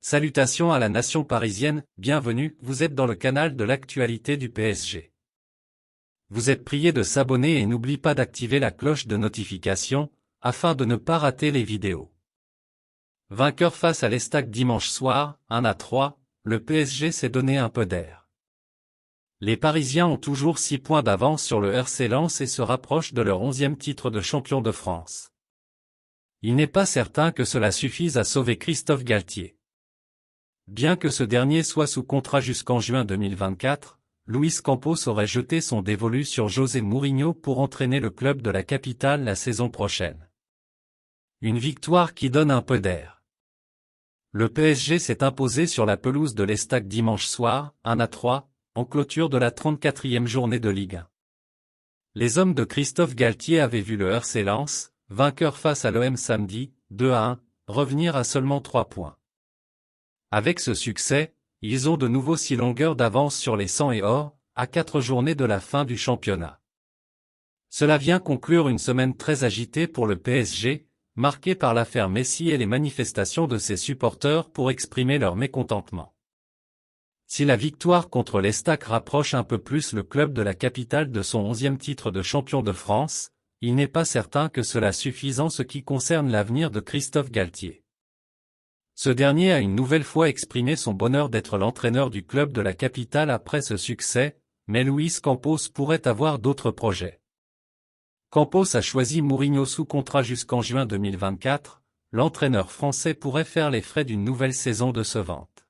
Salutations à la nation parisienne, bienvenue, vous êtes dans le canal de l'actualité du PSG. Vous êtes priés de s'abonner et n'oubliez pas d'activer la cloche de notification, afin de ne pas rater les vidéos. Vainqueur face à l'Estac dimanche soir, 1-3, le PSG s'est donné un peu d'air. Les Parisiens ont toujours 6 points d'avance sur le RC Lens et se rapprochent de leur 11e titre de champion de France. Il n'est pas certain que cela suffise à sauver Christophe Galtier. Bien que ce dernier soit sous contrat jusqu'en juin 2024, Luis Campos aurait jeté son dévolu sur José Mourinho pour entraîner le club de la capitale la saison prochaine. Une victoire qui donne un peu d'air. Le PSG s'est imposé sur la pelouse de l'Estac dimanche soir, 1-3, en clôture de la 34e journée de Ligue 1. Les hommes de Christophe Galtier avaient vu le RC Lens, vainqueur face à l'OM samedi, 2-1, revenir à seulement 3 points. Avec ce succès, ils ont de nouveau 6 longueurs d'avance sur les 100 et or, à 4 journées de la fin du championnat. Cela vient conclure une semaine très agitée pour le PSG, marquée par l'affaire Messi et les manifestations de ses supporters pour exprimer leur mécontentement. Si la victoire contre l'Estac rapproche un peu plus le club de la capitale de son 11e titre de champion de France, il n'est pas certain que cela suffise en ce qui concerne l'avenir de Christophe Galtier. Ce dernier a une nouvelle fois exprimé son bonheur d'être l'entraîneur du club de la capitale après ce succès, mais Luis Campos pourrait avoir d'autres projets. Campos a choisi Mourinho sous contrat jusqu'en juin 2024, l'entraîneur français pourrait faire les frais d'une nouvelle saison de ce vente.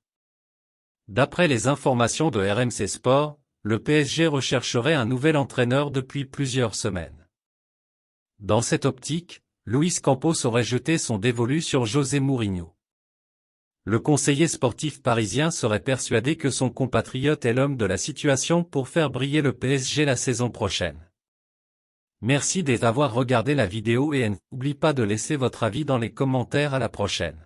D'après les informations de RMC Sport, le PSG rechercherait un nouvel entraîneur depuis plusieurs semaines. Dans cette optique, Luis Campos aurait jeté son dévolu sur José Mourinho. Le conseiller sportif parisien serait persuadé que son compatriote est l'homme de la situation pour faire briller le PSG la saison prochaine. Merci d'avoir regardé la vidéo et n'oubliez pas de laisser votre avis dans les commentaires. À la prochaine.